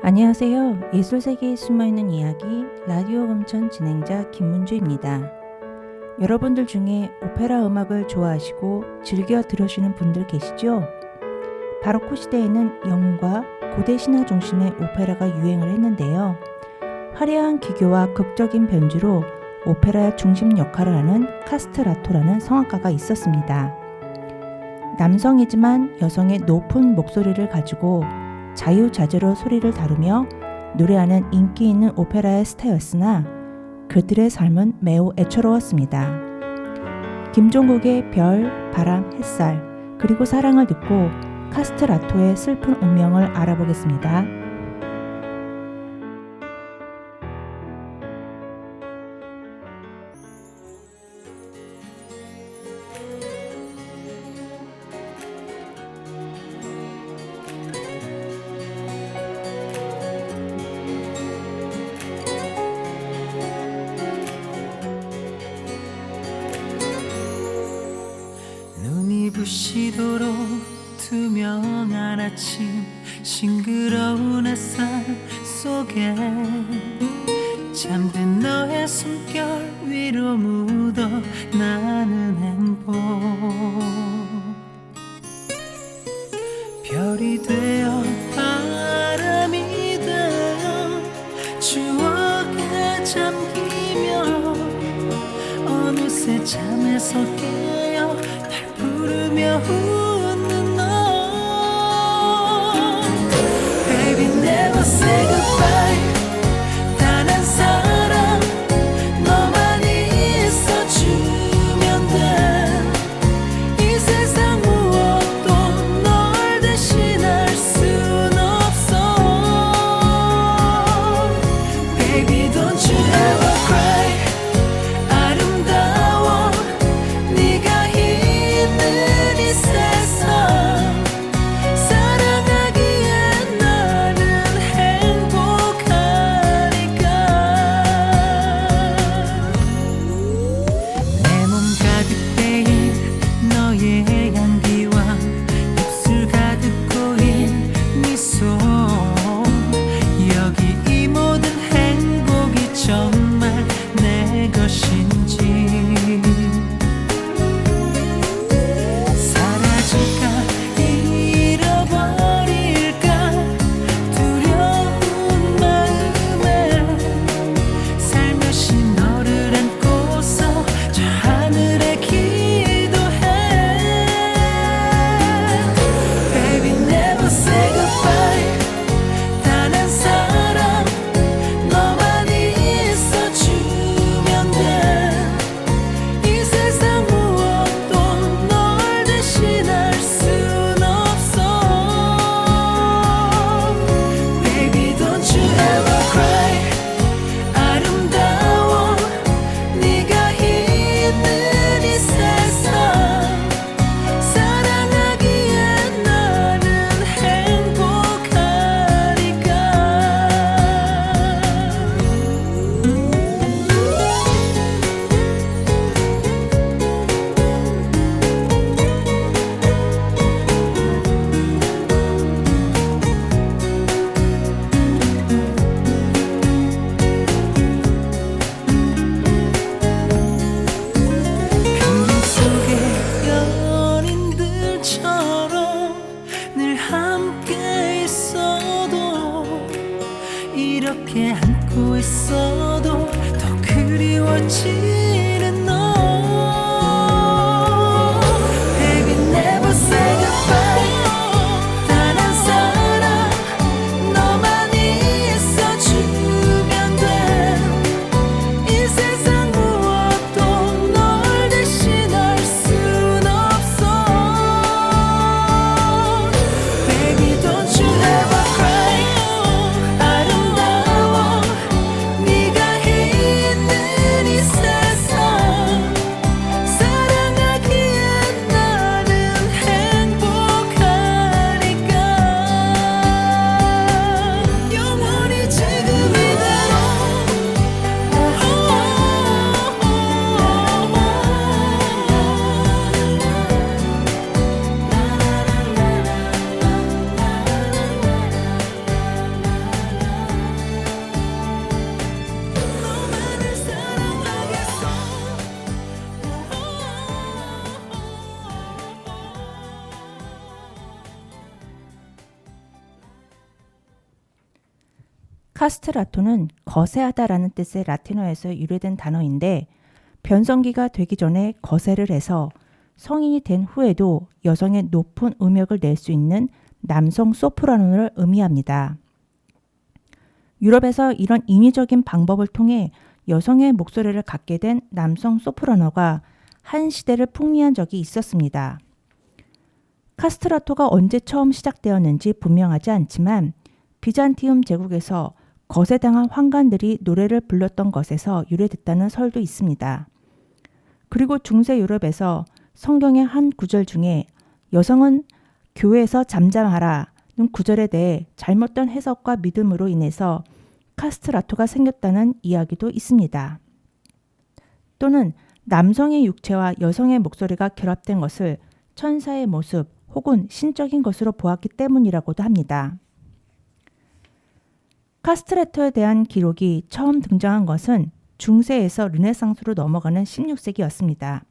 안녕하세요. 예술세계에 숨어있는 이야기 라디오 금천 진행자 김문주입니다. 여러분들 중에 오페라 음악을 좋아하시고 즐겨 들으시는 분들 계시죠? 바로크 시대에는 영과 고대 신화 중심의 오페라가 유행을 했는데요. 화려한 기교와 극적인 변주로 오페라의 중심 역할을 하는 카스트라토라는 성악가가 있었습니다. 남성이지만 여성의 높은 목소리를 가지고 자유자재로 소리를 다루며 노래하는 인기 있는 오페라의 스타였으나 그들의 삶은 매우 애처로웠습니다. 김종국의 별, 바람, 햇살, 그리고 사랑을 듣고 카스트라토의 슬픈 운명을 알아보겠습니다. 부시도록 투명한 아침 싱그러운 햇살 속에 잠든 너의 숨결 위로 묻어 나는 행복 별이 되어 바람이 되어 추억에 잠기며 어느새 잠에서 깨어 부르며 웃는 너 Baby never say goodbye 단 한 사람 너만이 있어주면 돼 이 세상 무엇도 널 대신할 순 없어 Baby don't you ever cry 아름다워 네가 있는 이 세상 사랑하기에 나는 행복하니까 내 몸 가득 배인 너의 향기와 입술 가득 고인 미소 여기 이 모든 행복이 정말 내 것인지 사라질까 잃어버릴까 두려운 마음에 살며시 너를 안고서 저 하늘에 기도해 Baby never say goodbye 단 한 사람 너만이 있어주면 돼 이 세상 무엇도 널 대신할 순 없어 Baby don't you ever cry 아름다워 네가 있는 이 세상 사랑하기에 나는 행복하니까 그림 속의 연인들처럼 늘 함께 있어도 이렇게 안고 있어도 더 그리워지는 너 Baby never say goodbye 단 한 사람 너만이 있어주면 돼 이 세상 무엇도 널 대신할 순 없어 Baby don't you ever cry 아름다워 네가 있는 이 세상 카스트라토는 거세하다라는 뜻의 라틴어에서 유래된 단어인데 변성기가 되기 전에 거세를 해서 성인이 된 후에도 여성의 높은 음역을 낼 수 있는 남성 소프라노를 의미합니다. 유럽에서 이런 인위적인 방법을 통해 여성의 목소리를 갖게 된 남성 소프라노가 한 시대를 풍미한 적이 있었습니다. 카스트라토가 언제 처음 시작되었는지 분명하지 않지만 비잔티움 제국에서 거세당한 황관들이 노래를 불렀던 것에서 유래됐다는 설도 있습니다. 그리고 중세 유럽에서 성경의 한 구절 중에 여성은 교회에서 잠잠하라는 구절에 대해 잘못된 해석과 믿음으로 인해서 카스트라토가 생겼다는 이야기도 있습니다. 또는 남성의 육체와 여성의 목소리가 결합된 것을 천사의 모습 혹은 신적인 것으로 보았기 때문이라고도 합니다. 카스트라토에 대한 기록이 처음 등장한 것은 중세에서 르네상스로 넘어가는 16세기였습니다.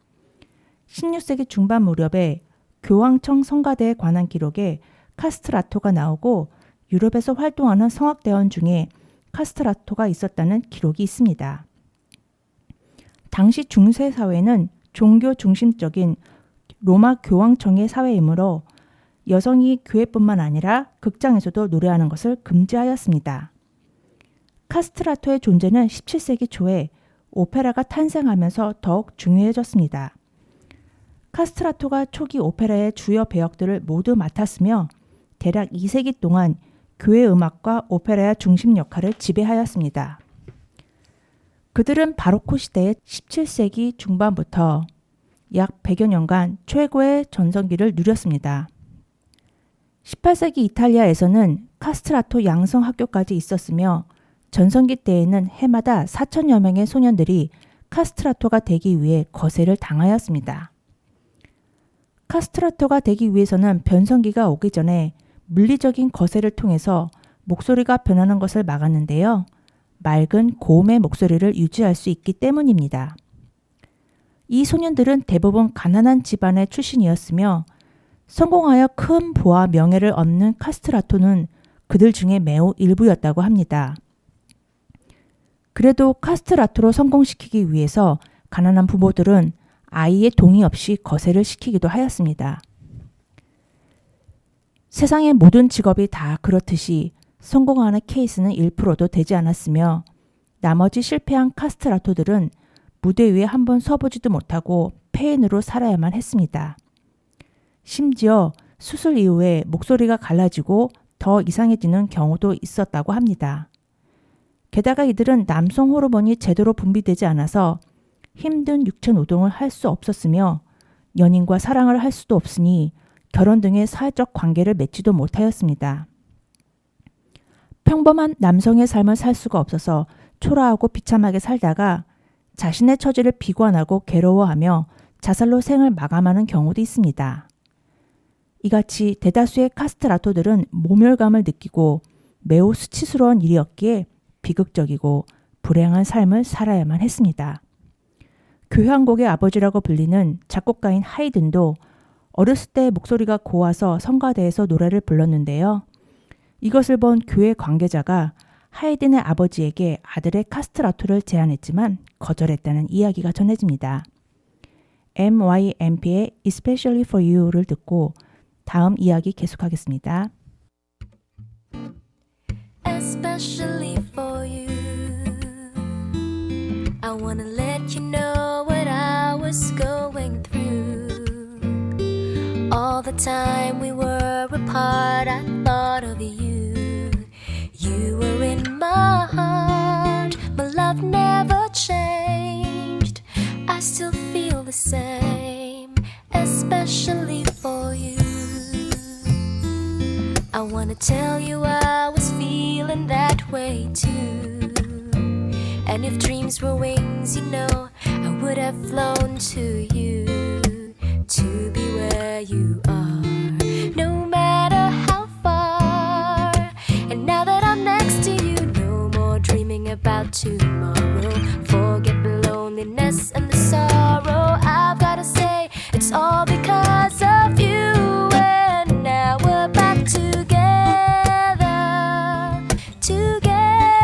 16세기 중반 무렵에 교황청 성가대에 관한 기록에 카스트라토가 나오고 유럽에서 활동하는 성악대원 중에 카스트라토가 있었다는 기록이 있습니다. 당시 중세 사회는 종교 중심적인 로마 교황청의 사회이므로 여성이 교회뿐만 아니라 극장에서도 노래하는 것을 금지하였습니다. 카스트라토의 존재는 17세기 초에 오페라가 탄생하면서 더욱 중요해졌습니다. 카스트라토가 초기 오페라의 주요 배역들을 모두 맡았으며 대략 2세기 동안 교회 음악과 오페라의 중심 역할을 지배하였습니다. 그들은 바로코 시대의 17세기 중반부터 약 100여 년간 최고의 전성기를 누렸습니다. 18세기 이탈리아에서는 카스트라토 양성 학교까지 있었으며 전성기 때에는 해마다 4천여 명의 소년들이 카스트라토가 되기 위해 거세를 당하였습니다. 카스트라토가 되기 위해서는 변성기가 오기 전에 물리적인 거세를 통해서 목소리가 변하는 것을 막았는데요. 맑은 고음의 목소리를 유지할 수 있기 때문입니다. 이 소년들은 대부분 가난한 집안의 출신이었으며 성공하여 큰 부와 명예를 얻는 카스트라토는 그들 중에 매우 일부였다고 합니다. 그래도 카스트라토로 성공시키기 위해서 가난한 부모들은 아이의 동의 없이 거세를 시키기도 하였습니다. 세상의 모든 직업이 다 그렇듯이 성공하는 케이스는 1%도 되지 않았으며 나머지 실패한 카스트라토들은 무대 위에 한번 서보지도 못하고 폐인으로 살아야만 했습니다. 심지어 수술 이후에 목소리가 갈라지고 더 이상해지는 경우도 있었다고 합니다. 게다가 이들은 남성 호르몬이 제대로 분비되지 않아서 힘든 육체 노동을 할 수 없었으며 연인과 사랑을 할 수도 없으니 결혼 등의 사회적 관계를 맺지도 못하였습니다. 평범한 남성의 삶을 살 수가 없어서 초라하고 비참하게 살다가 자신의 처지를 비관하고 괴로워하며 자살로 생을 마감하는 경우도 있습니다. 이같이 대다수의 카스트라토들은 모멸감을 느끼고 매우 수치스러운 일이었기에 비극적이고 불행한 삶을 살아야만 했습니다. 교향곡의 아버지라고 불리는 작곡가인 하이든도 어렸을 때 목소리가 고와서 성가대에서 노래를 불렀는데요. 이것을 본 교회 관계자가 하이든의 아버지에게 아들의 카스트라토를 제안했지만 거절했다는 이야기가 전해집니다. MYMP의 Especially for You를 듣고 다음 이야기 계속하겠습니다. Especially for you, I wanna let you know what I was going through. All the time we were apart, I thought of you. You were in my heart, my love never changed. I still feel the same, especially for you. I wanna tell you I was feeling that way too. And if dreams were wings, you know, I would have flown to you, to be where you are, no matter how far. And now that I'm next to you, no more dreaming about tomorrow. Forget the loneliness and the sorrow. I've gotta say, it's all because of you. And now we're back together, together.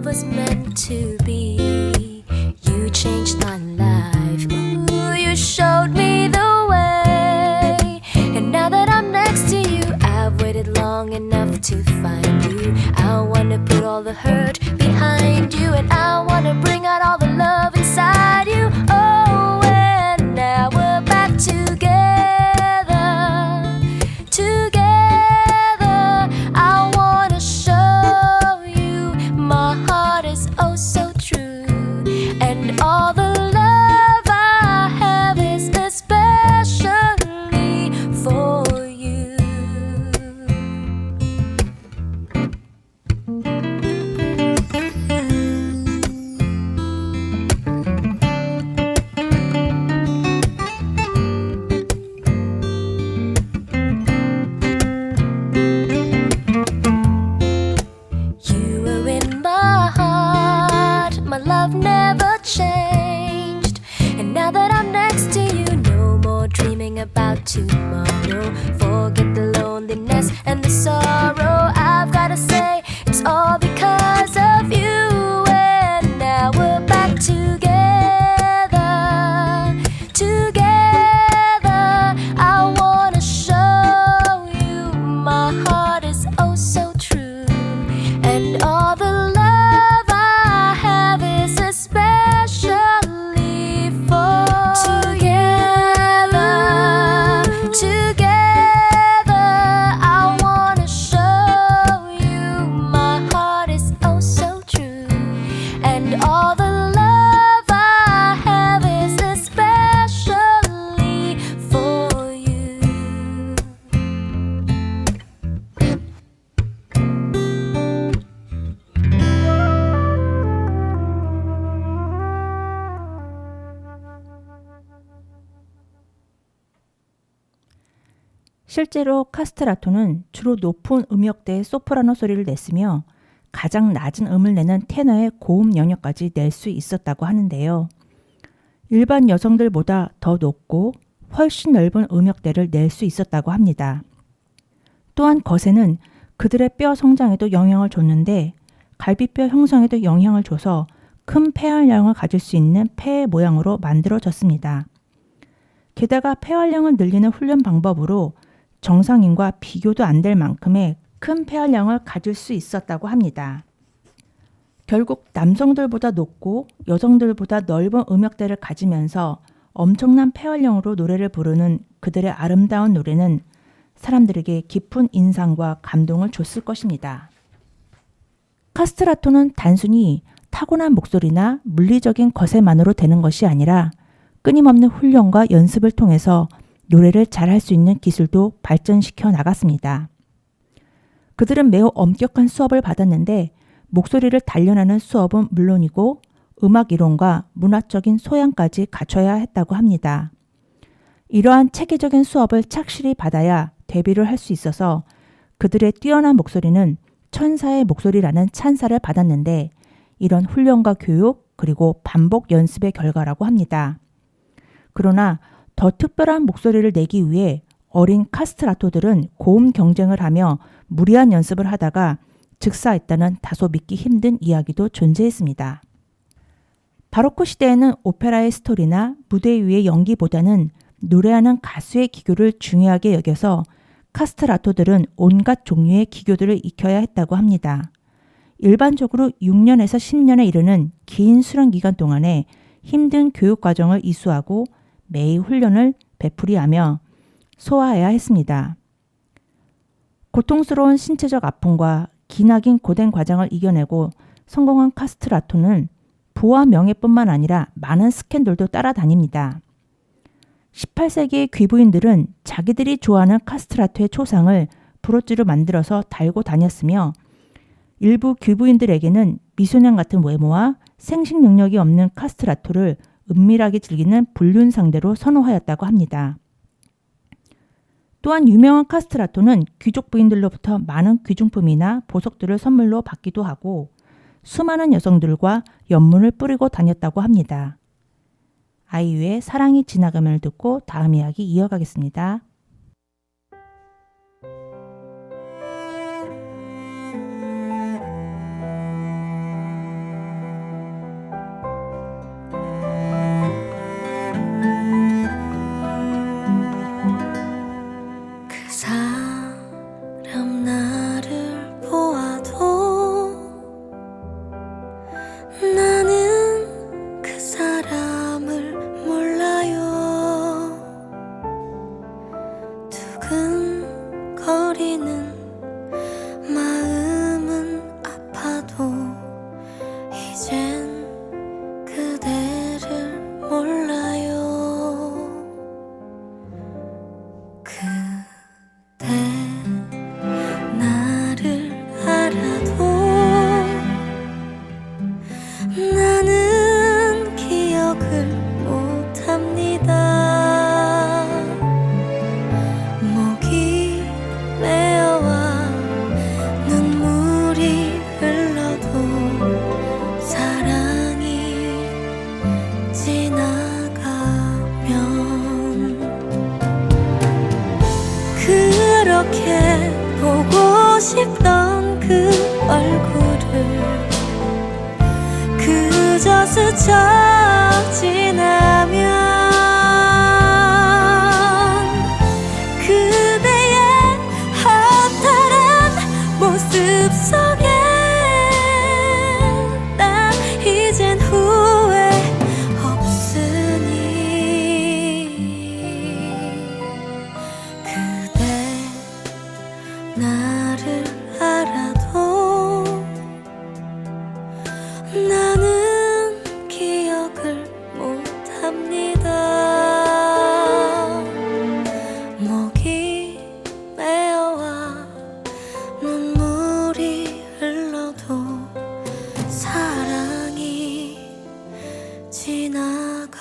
was meant to be. You changed my life. Ooh, you showed me the way. And now that I'm next to you, I've waited long enough to find you. I wanna put all the hurt behind you, and I wanna bring out all the love inside you. Oh, and now we're back together. Together, I wanna show you my heart is oh so true, and all the love I have is especially for you. You were in my heart, my love never changed. And now that I'm next to you, no more dreaming about tomorrow. Forget the loneliness and the sorrow. I've gotta say, it's all because of you. And now we're back together. Together, I wanna show you my heart is oh so true, and all the love I have is especially for together. Together, I wanna show you my heart is oh so true, and all the love I have is especially for you. 실제로 카스트라토는 주로 높은 음역대의 소프라노 소리를 냈으며 가장 낮은 음을 내는 테너의 고음 영역까지 낼 수 있었다고 하는데요. 일반 여성들보다 더 높고 훨씬 넓은 음역대를 낼 수 있었다고 합니다. 또한 거세는 그들의 뼈 성장에도 영향을 줬는데 갈비뼈 형성에도 영향을 줘서 큰 폐활량을 가질 수 있는 폐의 모양으로 만들어졌습니다. 게다가 폐활량을 늘리는 훈련 방법으로 정상인과 비교도 안 될 만큼의 큰 폐활량을 가질 수 있었다고 합니다. 결국 남성들보다 높고 여성들보다 넓은 음역대를 가지면서 엄청난 폐활량으로 노래를 부르는 그들의 아름다운 노래는 사람들에게 깊은 인상과 감동을 줬을 것입니다. 카스트라토는 단순히 타고난 목소리나 물리적인 거세만으로 되는 것이 아니라 끊임없는 훈련과 연습을 통해서 노래를 잘할 수 있는 기술도 발전시켜 나갔습니다. 그들은 매우 엄격한 수업을 받았는데 목소리를 단련하는 수업은 물론이고 음악 이론과 문화적인 소양까지 갖춰야 했다고 합니다. 이러한 체계적인 수업을 착실히 받아야 데뷔를 할 수 있어서 그들의 뛰어난 목소리는 천사의 목소리라는 찬사를 받았는데 이런 훈련과 교육 그리고 반복 연습의 결과라고 합니다. 그러나 더 특별한 목소리를 내기 위해 어린 카스트라토들은 고음 경쟁을 하며 무리한 연습을 하다가 즉사했다는 다소 믿기 힘든 이야기도 존재했습니다. 바로크 시대에는 오페라의 스토리나 무대 위의 연기보다는 노래하는 가수의 기교를 중요하게 여겨서 카스트라토들은 온갖 종류의 기교들을 익혀야 했다고 합니다. 일반적으로 6년에서 10년에 이르는 긴 수련 기간 동안에 힘든 교육 과정을 이수하고 매일 훈련을 베풀이하며 소화해야 했습니다. 고통스러운 신체적 아픔과 기나긴 고된 과정을 이겨내고 성공한 카스트라토는 부와 명예뿐만 아니라 많은 스캔들도 따라다닙니다. 18세기의 귀부인들은 자기들이 좋아하는 카스트라토의 초상을 브로치로 만들어서 달고 다녔으며 일부 귀부인들에게는 미소년 같은 외모와 생식 능력이 없는 카스트라토를 은밀하게 즐기는 불륜 상대로 선호하였다고 합니다. 또한 유명한 카스트라토는 귀족 부인들로부터 많은 귀중품이나 보석들을 선물로 받기도 하고 수많은 여성들과 연문을 뿌리고 다녔다고 합니다. 아이유의 사랑이 지나가면을 듣고 다음 이야기 이어가겠습니다. 거리는 마음은 아파도 이젠 그대를 몰라요. 그대 나를 알아도 나는 기억을 못합니다. 목이 메어와 눈물이 흘러도 사랑이 지나가면 그렇게 보고 싶던 그 얼굴을 그저 스쳐 지나면 그대의 허탈한 모습 속에 나 이젠 후회 없으니 그대 나를 알아도 나는 기억을 못합니다. 목이 메어와 눈물이 흘러도 사랑이 지나가면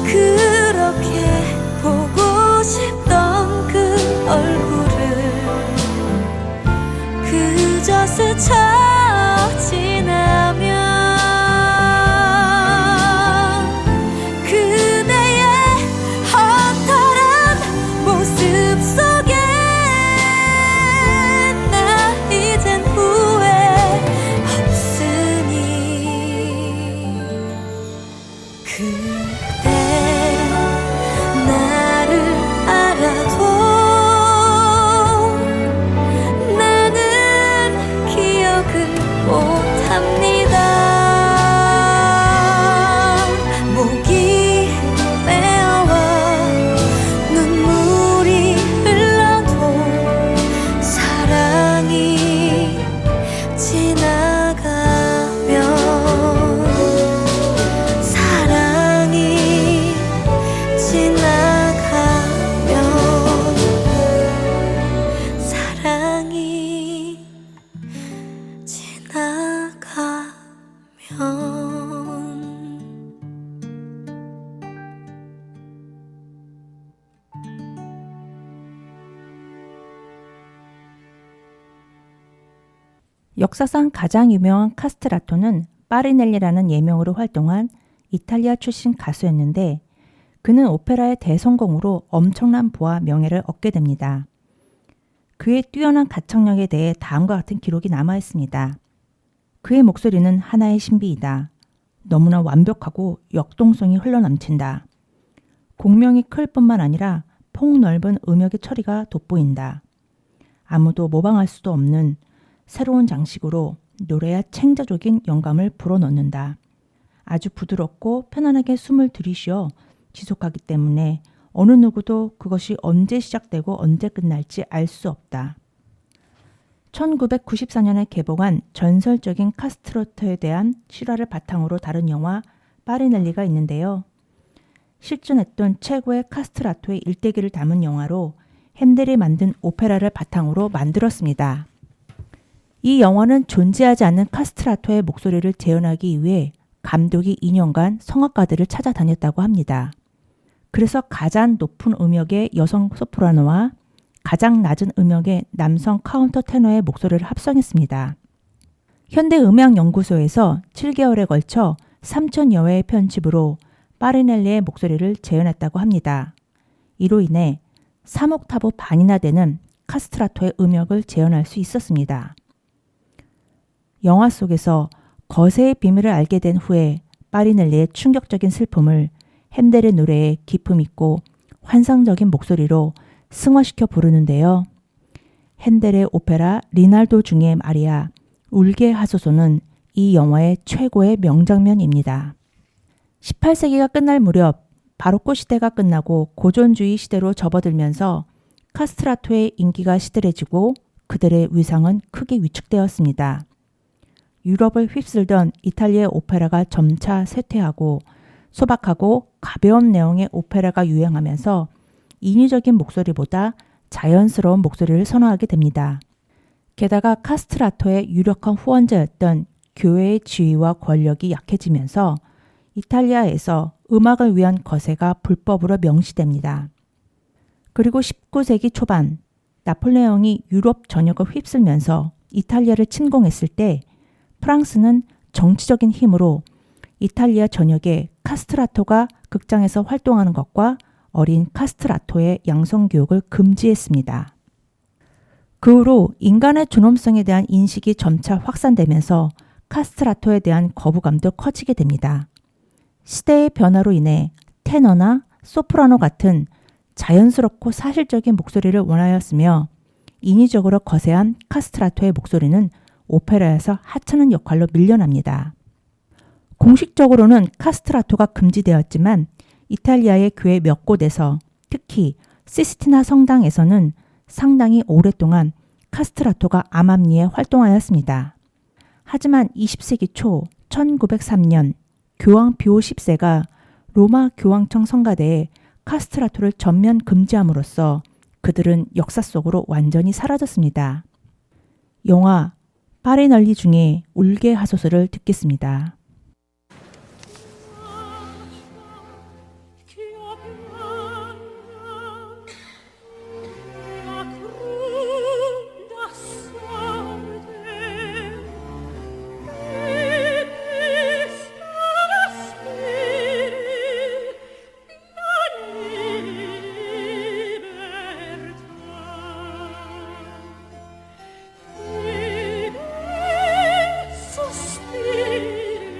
그렇게 보고 싶던 그 얼굴을 그저 스쳐 지나면 그대의 허탈한 모습 속에 나 이젠 후회 없으니 그대 나를 알아도 나는 기억을 못합니다. 목이 메어와 눈물이 흘러도 사랑이 지나가면 사랑이 지나가면 사랑이 지나가면 역사상 가장 유명한 카스트라토는 파리넬리라는 예명으로 활동한 이탈리아 출신 가수였는데 그는 오페라의 대성공으로 엄청난 부와 명예를 얻게 됩니다. 그의 뛰어난 가창력에 대해 다음과 같은 기록이 남아 있습니다. 그의 목소리는 하나의 신비이다. 너무나 완벽하고 역동성이 흘러넘친다. 공명이 클 뿐만 아니라 폭넓은 음역의 처리가 돋보인다. 아무도 모방할 수도 없는 새로운 장식으로 노래와 창조적인 영감을 불어넣는다. 아주 부드럽고 편안하게 숨을 들이쉬어 지속하기 때문에 어느 누구도 그것이 언제 시작되고 언제 끝날지 알 수 없다. 1994년에 개봉한 전설적인 카스트라토에 대한 실화를 바탕으로 다룬 영화 파리넬리가 있는데요. 실존했던 최고의 카스트라토의 일대기를 담은 영화로 핸델이 만든 오페라를 바탕으로 만들었습니다. 이 영화는 존재하지 않는 카스트라토의 목소리를 재현하기 위해 감독이 2년간 성악가들을 찾아다녔다고 합니다. 그래서 가장 높은 음역의 여성 소프라노와 가장 낮은 음역의 남성 카운터 테너의 목소리를 합성했습니다. 현대음악연구소에서 7개월에 걸쳐 3,000여 회의 편집으로 파리넬리의 목소리를 재현했다고 합니다. 이로 인해 3옥타브 반이나 되는 카스트라토의 음역을 재현할 수 있었습니다. 영화 속에서 거세의 비밀을 알게 된 후에 파리넬리의 충격적인 슬픔을 핸델의 노래에 기품 있고 환상적인 목소리로 승화시켜 부르는데요. 핸델의 오페라 리날도 중의 마리아, 울게 하소서는 이 영화의 최고의 명장면입니다. 18세기가 끝날 무렵 바로크 시대가 끝나고 고전주의 시대로 접어들면서 카스트라토의 인기가 시들해지고 그들의 위상은 크게 위축되었습니다. 유럽을 휩쓸던 이탈리아의 오페라가 점차 쇠퇴하고 소박하고 가벼운 내용의 오페라가 유행하면서 인위적인 목소리보다 자연스러운 목소리를 선호하게 됩니다. 게다가 카스트라토의 유력한 후원자였던 교회의 지위와 권력이 약해지면서 이탈리아에서 음악을 위한 거세가 불법으로 명시됩니다. 그리고 19세기 초반 나폴레옹이 유럽 전역을 휩쓸면서 이탈리아를 침공했을 때 프랑스는 정치적인 힘으로 이탈리아 전역에 카스트라토가 극장에서 활동하는 것과 어린 카스트라토의 양성교육을 금지했습니다. 그 후로 인간의 존엄성에 대한 인식이 점차 확산되면서 카스트라토에 대한 거부감도 커지게 됩니다. 시대의 변화로 인해 테너나 소프라노 같은 자연스럽고 사실적인 목소리를 원하였으며 인위적으로 거세한 카스트라토의 목소리는 오페라에서 하찮은 역할로 밀려납니다. 공식적으로는 카스트라토가 금지되었지만 이탈리아의 교회 몇 곳에서 특히 시스티나 성당에서는 상당히 오랫동안 카스트라토가 암암리에 활동하였습니다. 하지만 20세기 초 1903년 교황 비오 10세가 로마 교황청 성가대에 카스트라토를 전면 금지함으로써 그들은 역사 속으로 완전히 사라졌습니다. 영화 파리널리 중에 울게 하소서를 듣겠습니다. Sospiri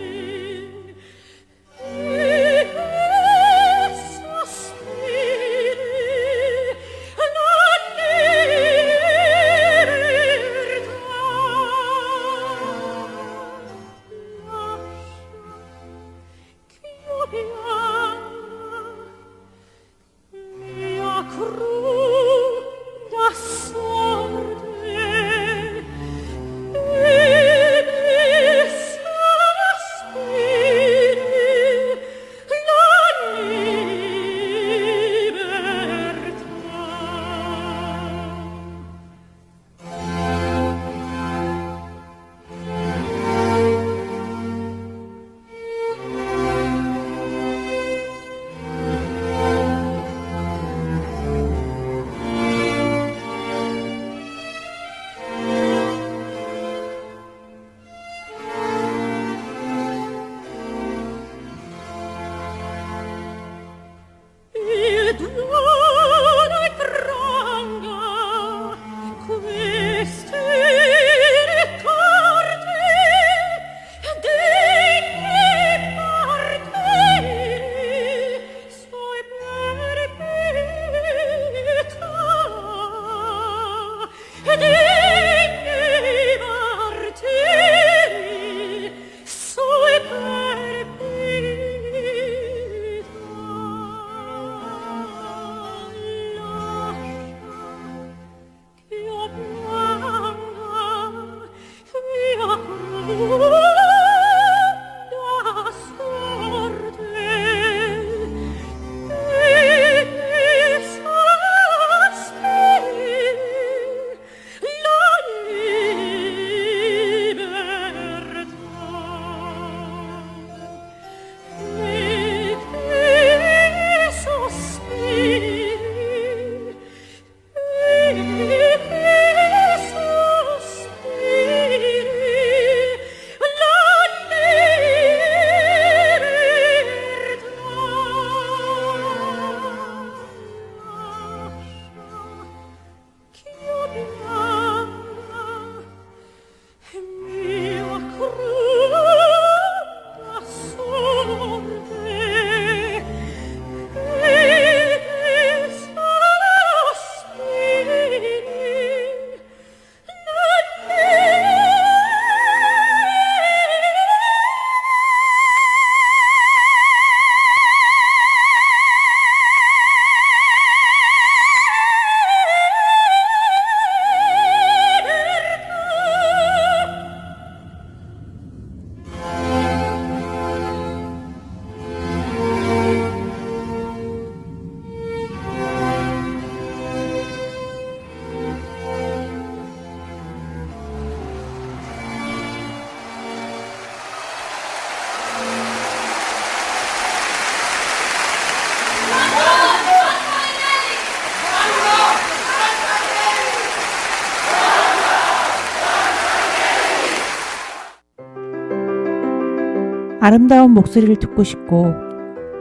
아름다운 목소리를 듣고 싶고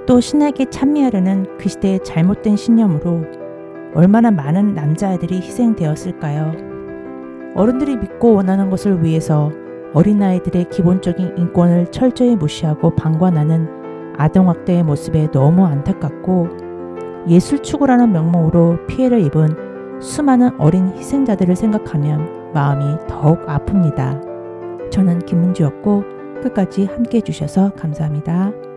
또 신에게 찬미하려는 그 시대의 잘못된 신념으로 얼마나 많은 남자아이들이 희생되었을까요? 어른들이 믿고 원하는 것을 위해서 어린아이들의 기본적인 인권을 철저히 무시하고 방관하는 아동학대의 모습에 너무 안타깝고 예술 추구라는 명목으로 피해를 입은 수많은 어린 희생자들을 생각하면 마음이 더욱 아픕니다. 저는 김문주였고 끝까지 함께 해주셔서 감사합니다.